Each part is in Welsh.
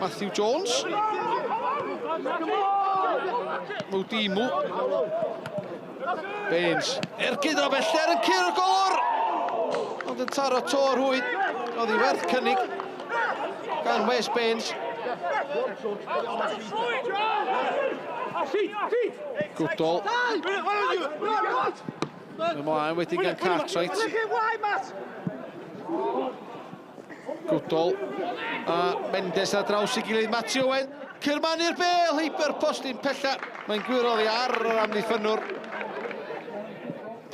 Matthew Jones. Modimu. Baines. Ergyd o bellter yn cyrr y golwr. Ond yn taro to rhwyd. Oedd hi werth cynnig gan Wes Baines. Gwdol. Ymlaen wedyn gan Cartwright. Gwdol. A Mendes ar draws I gilydd. Matthew Owen. Cyrman i'r bel. Hyper postyn pella. Mae'n gwiriodd ar yr amddiffynwr.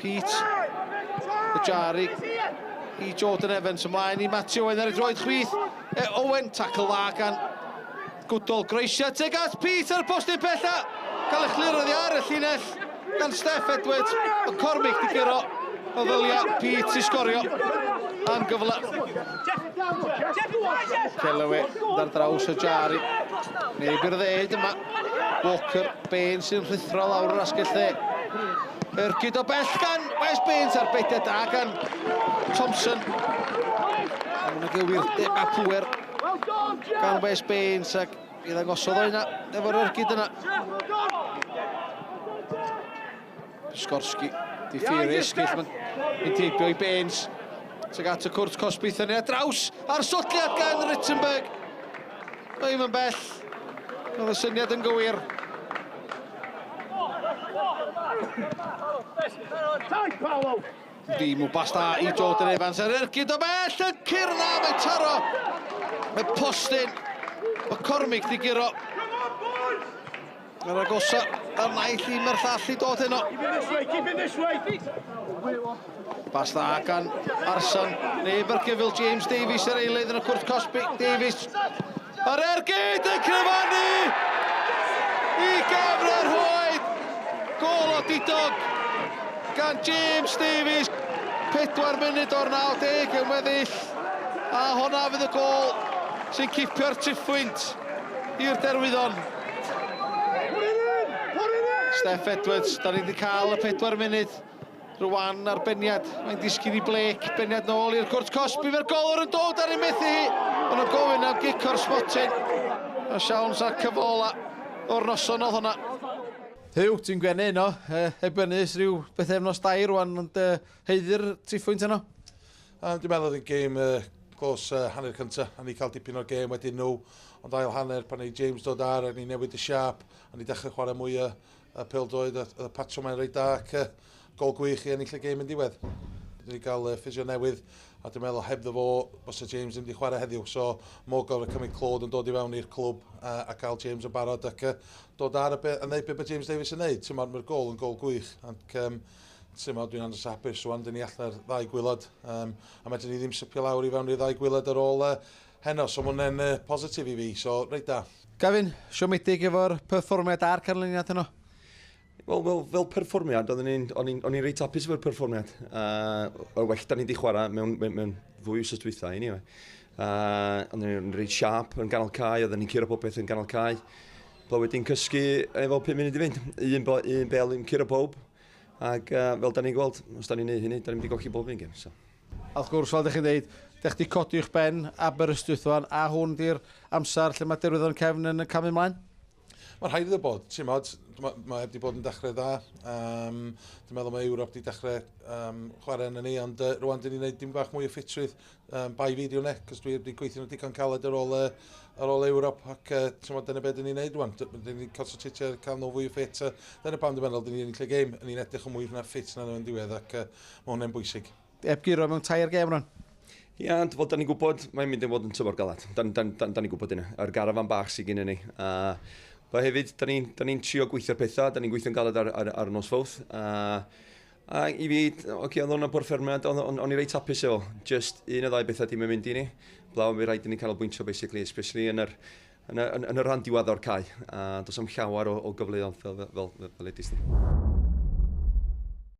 Pete. Ejari. I Jordan Evans ymlaen I Matthew Owen ar y droed chwith. Owen tackle dda gan Gwdol. Groesiad teg at Pete ar y postyn pella. Cael eich lirodd I ar y llinell gan Steff Edwards. O Cormick di gyro o ddylia Pete I sgorio am gyfle. Celewe dar draws o Jari. Neb i'r dded yma. Walker, Baines sy'n rhithro lawr yr asgell dde. Ergyd o bell gan Wes Baines ar beidiau da gan Thompson. Mae'n gywir a pwer gan Wes Baines ac I ddangosodd o yna efo'r Ergyd yna. Skorski, diffyrus, gell mae'n teipio I Baines. Teg at y cwrt Cosbyth yna draws ar sotliad gan Rittenberg. Ddim yn bell. Oedd y syniad yn gywir. Dim o basta I Jordan Evans ar Ergyd o bell yn cyrna mae'n taro. Mae postyn o Cormick di gyro. Yr agosa ar naill I mae'r llall I dod heno. Bas dda gan Arson. Neb ar gyfil James Davies yr eilydd yn y cwrt Cosby. Davies. Ar Ergyd yn cryfannu. I gefn yr hoed. Gol o didog gan James Davies. 4 munud o'r 90 yn weddill. A honna fydd y gol sy'n cipio'r triffwynt i'r derwyddon. Steff Edwards, da ni wedi cael y 4 munud. Rwan ar beniad, mae'n disgyn I Blake, beniad nôl i'r cwrt Cosby, fe'r golwr yn dod ar ei methu hi. Ond nhw'n gofyn am gic o'r smotin. A Siawns ar cyfola o'r noson oedd hwnna. Hyw, ti'n gwenu yno, ebynus rhyw beth efnos 2 rwan, ond heiddi'r triffwynt yno? Dwi'n meddwl oedd yn gêm clos hanner cynta, a ni cael dipyn o'r gêm wedyn nhw, ond ail hanner pan ei James dod ar, a ni newid y siap, a ni dechrau chwarae mwy y pêl-droed, a patrwm mae'n reit da, ac gol gwych I ennill y gêm yn diwedd. Dyn ni gael ffisio newydd, a dwi'n meddwl hebddo fo, os y James ddim wedi chwarae heddiw, so mor gofod cymryd Claude yn dod I fewn i'r clwb a cael James yn barod ac dod ar a wneud beth mae James Davies yn wneud. Mae'r gol yn gol gwych, ac dwi'n andros hapus rwan, dyn ni allan ddau gwylod, a medrwn ni ddim sypio lawr I fewn i'r ddau gwylod ar ôl heno, so mae hwnna'n positif I fi, so reit da. Gavin, siomedig efo'r perfformiad a'r canlyniad heno? Wel, fel perfformiad, o'n i'n reit hapus efo'r perfformiad. O'r well da ni wedi chwarae mewn 2 wsos dwytha I ni. O'n i'n reit siap yn ganol cae, oedden ni'n curo popeth yn ganol cae. Bo wedi'n cysgu efo 5 munud I fynd. Un bel i'n curo pob. Ac fel da ni'n gweld, os da ni'n neud hynny, da ni'n mynd I golchi bob un gêm. A wrth gwrs, fel ddech chi'n dweud, ddech chi codi i'ch ben Aberystwythwan, a hwn di'r amser lle mae derwyddon cefn yn camu ymlaen? Mae'n rhaid iddo bod, ti'n modd, mae heb di bod yn dechrau dda. Dwi'n meddwl mae Ewrop di dechrau chwarae yn ni, ond rwan dyn ni'n gwneud dim bach mwy o ffitrwydd bai fideo ne, cos dwi wedi gweithio nhw digon caled ar ôl Ewrop, ac ti'n modd dyna beth dyn ni'n gwneud rwan. Dyn ni'n concentrate cael nhw fwy o ffit, dyna pam dwi'n meddwl dyn ni'n ennill y gêm, ni'n edrych yn mwy na ffit na nhw'n diwedd, ac mae hwnna'n bwysig. Eb giro mewn 2 gêm rwan? Ia, da ni'n gwybod, mae'n mynd i fod yn tymor galad. Da ni'n gwybod yna, yr garafan bach sydd gen ni. Fe hefyd, da ni'n trio gweithio'r pethau, da ni'n gweithio'n galed ar nos Fowrth. A I fi, oedd hwnna'n perfformiad, o'n i reit hapus efo. Just un o 2 bethau dim yn mynd I ni. Blaw mi rhaid I ni canolbwyntio, basically, especially yn y rhan diwedd o'r cae. Does am llawer o gyfleoedd fel edrych ni.